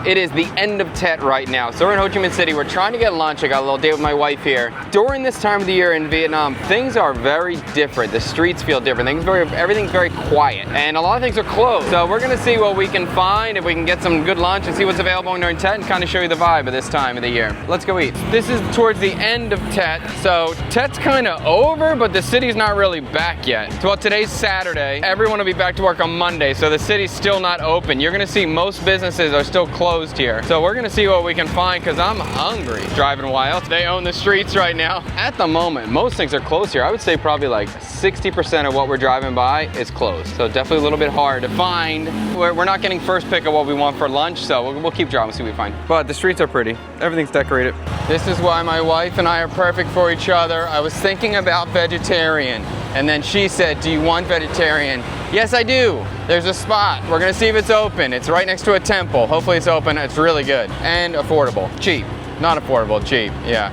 It is the end of Tet right now. So we're in Ho Chi Minh City. We're trying to get lunch. I got a little date with my wife here. During this time of the year in Vietnam, things are very different. The streets feel different. Everything's very quiet. And a lot of things are closed. So we're gonna see what we can find, if we can get some good lunch and see what's available during Tet and kind of show you the vibe of this time of the year. Let's go eat. This is towards the end of Tet. So Tet's kind of over, but the city's not really back yet. Well, today's Saturday. Everyone will be back to work on Monday, so the city's still not open. You're gonna see most businesses are still closed here. So we're gonna see what we can find because I'm hungry. Driving wild. They own the streets right now. At the moment, most things are closed here. I would say probably like 60% of what we're driving by is closed. So definitely a little bit hard to find. We're not getting first pick of what we want for lunch, so we'll keep driving and see what we find. But the streets are pretty. Everything's decorated. This is why my wife and I are perfect for each other. I was thinking about vegetarian, and then she said, do you want vegetarian? Yes, I do. There's a spot. We're gonna see if it's open. It's right next to a temple. Hopefully it's open. It's really good and affordable. Cheap. Not affordable, cheap. Yeah.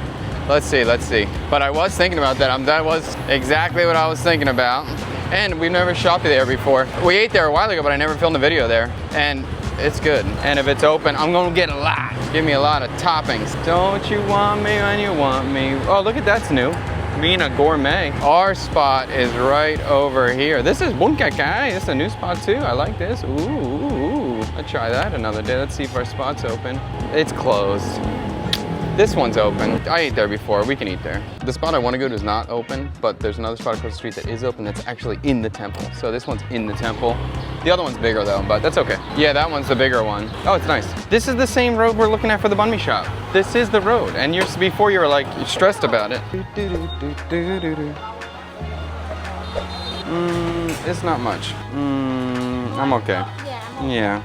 Let's see, let's see. But I was thinking about that. That was exactly what I was thinking about. And we've never shopped there before. We ate there a while ago, but I never filmed a video there. And it's good. And if it's open, I'm gonna get a lot. Give me a lot of toppings. Don't you want me when you want me? Oh, look at that's new. Being a gourmet. Our spot is right over here. This is Bun Cà Cai. This is a new spot too. I like this. Ooh. I'll try that another day. Let's see if our spot's open. It's closed. This one's open. I ate there before. We can eat there. The spot I want to go to is not open, but there's another spot across the street that is open that's actually in the temple. So this one's in the temple. The other one's bigger though, but that's okay. Yeah, that one's the bigger one. Oh, it's nice. This is the same road we're looking at for the banh mi shop. This is the road. And before you were like, you're stressed about it. It's not much. I'm okay. Yeah,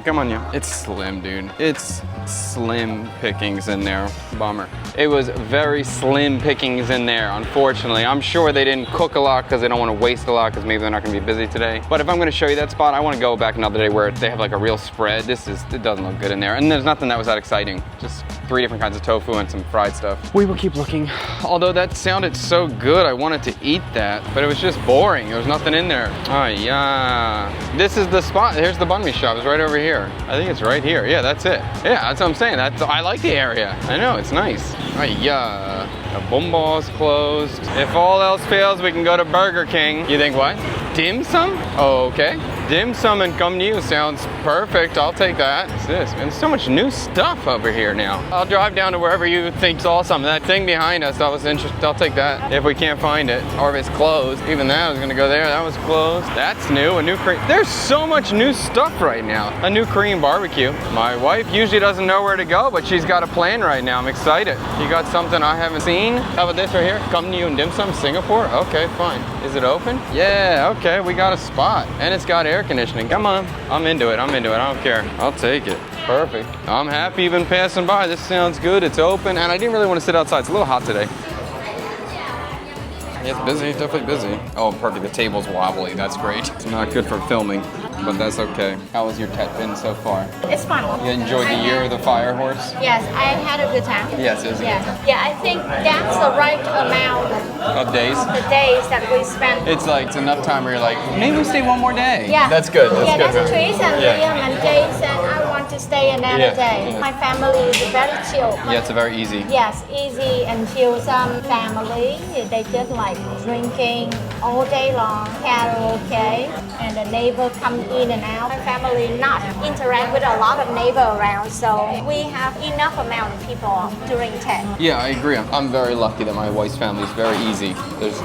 come on, yeah. It's slim, dude. It's slim pickings in there. Bummer. It was very slim pickings in there, unfortunately. I'm sure they didn't cook a lot because they don't want to waste a lot because maybe they're not going to be busy today. But if I'm going to show you that spot, I want to go back another day where they have like a real spread. It doesn't look good in there. And there's nothing that was that exciting. Just 3 different kinds of tofu and some fried stuff. We will keep looking. Although that sounded so good, I wanted to eat that, but it was just boring. There was nothing in there. Oh yeah. This is the spot. Here's the banh mi shop. It's right over here. I think it's right here. Yeah, that's it. Yeah, that's what I'm saying. I like the area. I know, it's nice. Oh yeah. The Bum Ball's closed. If all else fails, we can go to Burger King. You think what? Dim sum? Oh, okay. Dim sum and Come NIêU sounds perfect. I'll take that. What's this? And there's so much new stuff over here now. I'll drive down to wherever you think saw something. That thing behind us, that was interesting. I'll take that if we can't find it. Or if it's closed. Even that, I was gonna go there. That was closed. That's new. A new Korean. There's so much new stuff right now. A new Korean barbecue. My wife usually doesn't know where to go, but she's got a plan right now. I'm excited. You got something I haven't seen? How about this right here? Come NIêU and Dim Sum, Singapore? Okay, fine. Is it open? Yeah, okay, we got a spot. And it's got air conditioning. Come on. I'm into it. I don't care. I'll take it. Perfect. I'm happy even passing by. This sounds good. It's open. And I didn't really want to sit outside. It's a little hot today. It's busy, definitely busy. Oh, perfect, the table's wobbly, that's great. It's not good for filming, but that's okay. How was your Tet been so far? It's fun. You enjoyed the year of the fire horse? Yes, I had a good time. Yes, it was a good time. Yeah, I think that's the right amount of days? The days that we spent. It's like, it's enough time where you're like, maybe we stay one more day. Yeah. That's good, that's good. Yeah, that's a reason. Liam and Jason, I want to stay another day. My family is very chill. Yeah, it's a very easy. Yes, easy and chill. Some family, they just like drinking all day long, karaoke, and the neighbor come in and out. My family not interact with a lot of neighbor around, so we have enough amount of people during Tet. Yeah, I agree. I'm very lucky that my wife's family is very easy. There's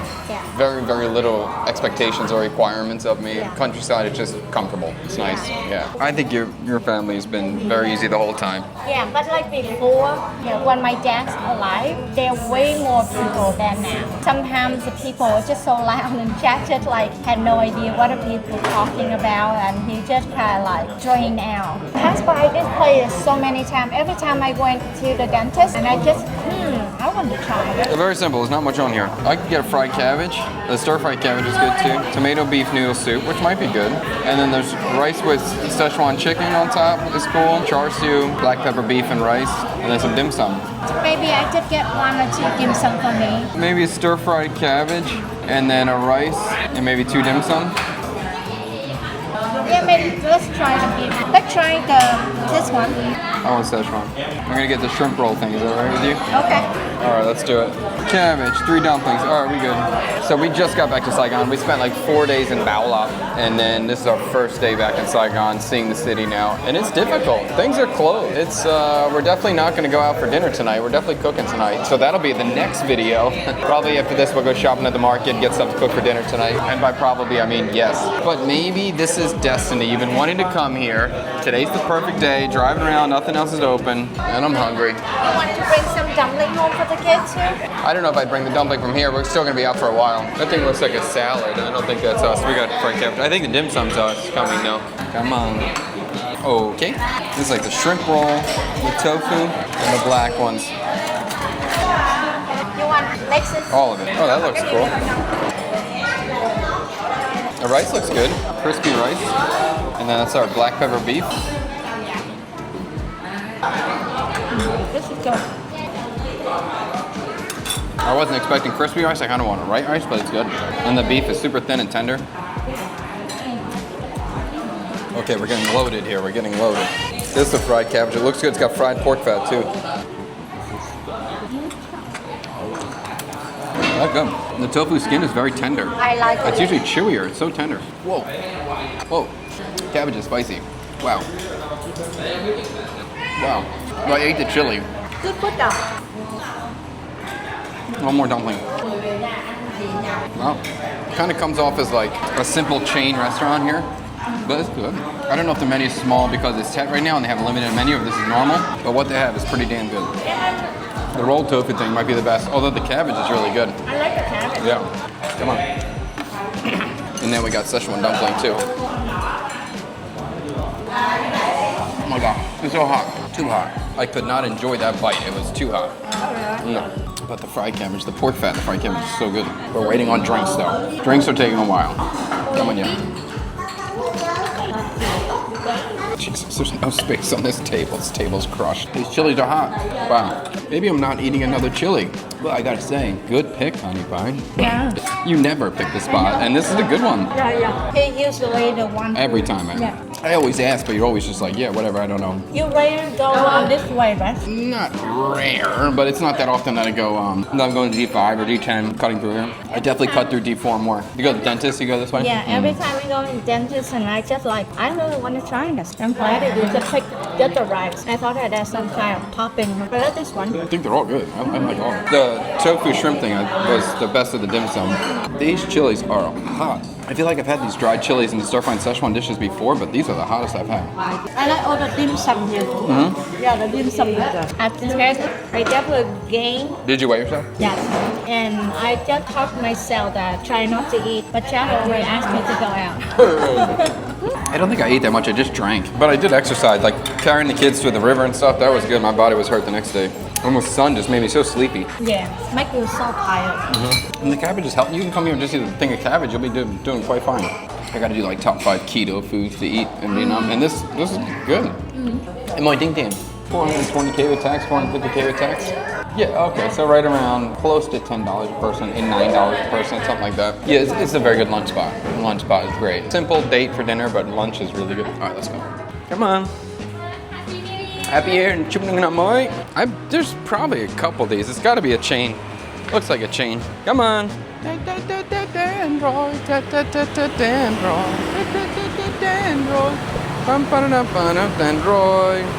very, very little expectations or requirements of me. Countryside is just comfortable. It's nice. Yeah. I think your family has been very easy the whole time. Yeah, but like before, when my dad's alive, there are way more people than now. Sometimes the people are just so loud and chatted, like had no idea what are people talking about, and he just kind of like drained out. Passed by this place so many times. Every time I went to the dentist, and I just, I want to try it. They're very simple. There's not much on here. I could get a fried cabbage. The stir-fried cabbage is good too. Tomato beef noodle soup, which might be good. And then there's rice with Szechuan chicken on top. Is cool. Char siu, black pepper beef and rice, and then some dim sum. Maybe I could get 1 or 2 dim sum for me. Maybe a stir-fried cabbage, and then a rice, and maybe 2 dim sum. Yeah, maybe let's try the beef. Let's try this one. I want Szechuan. I'm gonna get the shrimp roll thing. Is that all right with you? Okay. All right, let's do it. Cabbage, 3 dumplings. All right, we good. So we just got back to Saigon. We spent like 4 days in Bao La, and then this is our first day back in Saigon, seeing the city now. And it's difficult. Things are closed. It's we're definitely not gonna go out for dinner tonight. We're definitely cooking tonight. So that'll be the next video. Probably after this, we'll go shopping at the market, get stuff to cook for dinner tonight. And by probably, I mean yes. But maybe this is destiny. You've been wanting to come here. Today's the perfect day. Driving around, nothing else is open, and I'm hungry. You want to bring some dumpling home for the kids too? I don't know if I'd bring the dumpling from here. We're still gonna be out for a while. That thing looks like a salad. I don't think that's us. We got fried cabbage. I think the dim sum's us coming now. Come on. Okay. This is like the shrimp roll with tofu and the black ones. You want mixes? All of it. Oh, that looks cool. The rice looks good. Crispy rice. And then that's our black pepper beef. This is good. I wasn't expecting crispy rice. I kind of want a white rice, but it's good. And the beef is super thin and tender. Okay, we're getting loaded here. We're getting loaded. This is the fried cabbage. It looks good. It's got fried pork fat too. That's good. The tofu skin is very tender. I like it. It's usually chewier. It's so tender. Whoa. Whoa. Cabbage is spicy. Wow. Wow. Well, I ate the chili. Good food though. One more dumpling. Wow. Kind of comes off as like a simple chain restaurant here, but it's good. I don't know if the menu is small because it's Tet right now and they have a limited menu, or this is normal, but what they have is pretty damn good. The rolled tofu thing might be the best, although the cabbage is really good. I like the cabbage. Yeah. Come on. And then we got Szechuan dumpling too. Oh my god, it's so hot. Too hot. I could not enjoy that bite. It was too hot. No. But the fried cabbage, the pork fat in the fried cabbage is so good. We're waiting on drinks though. Drinks are taking a while. Come on, yeah. Jesus, there's no space on this table. This table's crushed. These chilies are hot. Wow. Maybe I'm not eating another chili. Well, I gotta say, good pick, honey pie. Yeah. You never pick the spot, and this is a good one. Yeah. He usually the one. Every time, I always ask, but you're always just like, yeah, whatever, I don't know. You rare go on this way, right? Not rare, but it's not that often that I go, I'm going to D5 or D10, cutting through here. I definitely cut through D4 more. You go to the dentist, you go this way? Yeah, every time we go to the dentist and I just like, I really want to try this. I'm glad that you just picked get the rice. I thought that there's some kind of topping, but I like this one. I think they're all good. I like all of them. The tofu shrimp thing was the best of the dim sum. These chilies are hot. I feel like I've had these dried chilies and stir-fried Szechuan dishes before, but these are the hottest I've had. I like all the dim sum here. Yeah, the dim sum is good. After that, I definitely gained. Did you weigh yourself? Yes. And I just talked to myself that try not to eat, but Chad already asked me to go out. I don't think I ate that much. I just drank. But I did exercise, like carrying the kids through the river and stuff. That was good. My body was hurt the next day. And the sun just made me so sleepy. Yeah, make you so tired. And the cabbage is healthy. You can come here and just eat a thing of cabbage. You'll be doing quite fine. I got to do like top 5 keto foods to eat in Vietnam, and this is good. And my ding ding, 420K with tax, 450K with tax. Yeah, okay, so right around close to $10 a person and $9 a person, something like that. Yeah, it's a very good lunch spot. The lunch spot is great. Simple date for dinner, but lunch is really good. All right, let's go. Come on. Happy Year and Chúc Mừng Năm Mới. There's probably a couple of these. It's got to be a chain. Looks like a chain. Come on.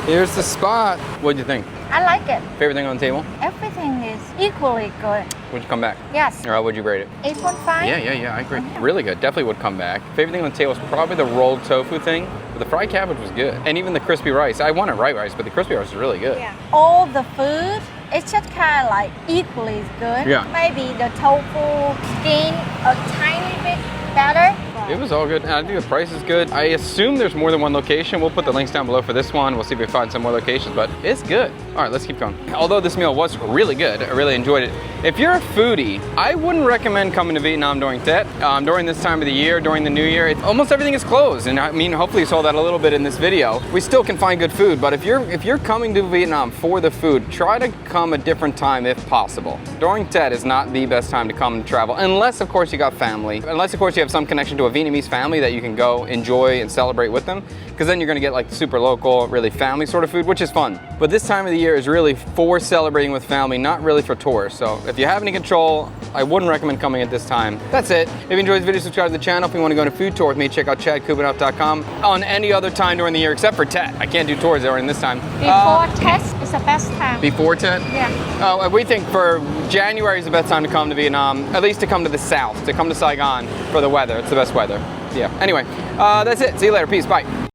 Here's the spot. What'd you think? I like it. Favorite thing on the table? Everything is equally good. Would you come back? Yes. Or how would you rate it? 8.5? Yeah, I agree. Really good. Definitely would come back. Favorite thing on the table is probably the rolled tofu thing, but the fried cabbage was good. And even the crispy rice. I wanted white rice, but the crispy rice is really good. Yeah. All the food, it's just kind of like equally good. Yeah. Maybe the tofu skin a tiny bit better. It was all good. And I think the price is good. I assume there's more than one location. We'll put the links down below for this one. We'll see if we find some more locations, but it's good. All right, let's keep going. Although this meal was really good, I really enjoyed it. If you're a foodie, I wouldn't recommend coming to Vietnam during Tet. During this time of the year, during the New Year, almost everything is closed. And I mean, hopefully you saw that a little bit in this video. We still can find good food, but if you're coming to Vietnam for the food, try to come a different time if possible. During Tet is not the best time to come and travel, unless of course you got family, unless of course you have some connection to a Vietnamese family that you can go enjoy and celebrate with them, because then you're gonna get like super local, really family sort of food, which is fun. But this time of the year is really for celebrating with family, not really for tourists. So if you have any control, I wouldn't recommend coming at this time. That's it. If you enjoyed this video, subscribe to the channel. If you want to go on a food tour with me, check out chadkubenov.com. On any other time during the year, except for Tet. I can't do tours during this time. Before test is the best time. Before Tet? Yeah. We think for January is the best time to come to Vietnam, at least to come to the south, to come to Saigon for the weather. It's the best weather. Yeah. Anyway, that's it. See you later. Peace. Bye.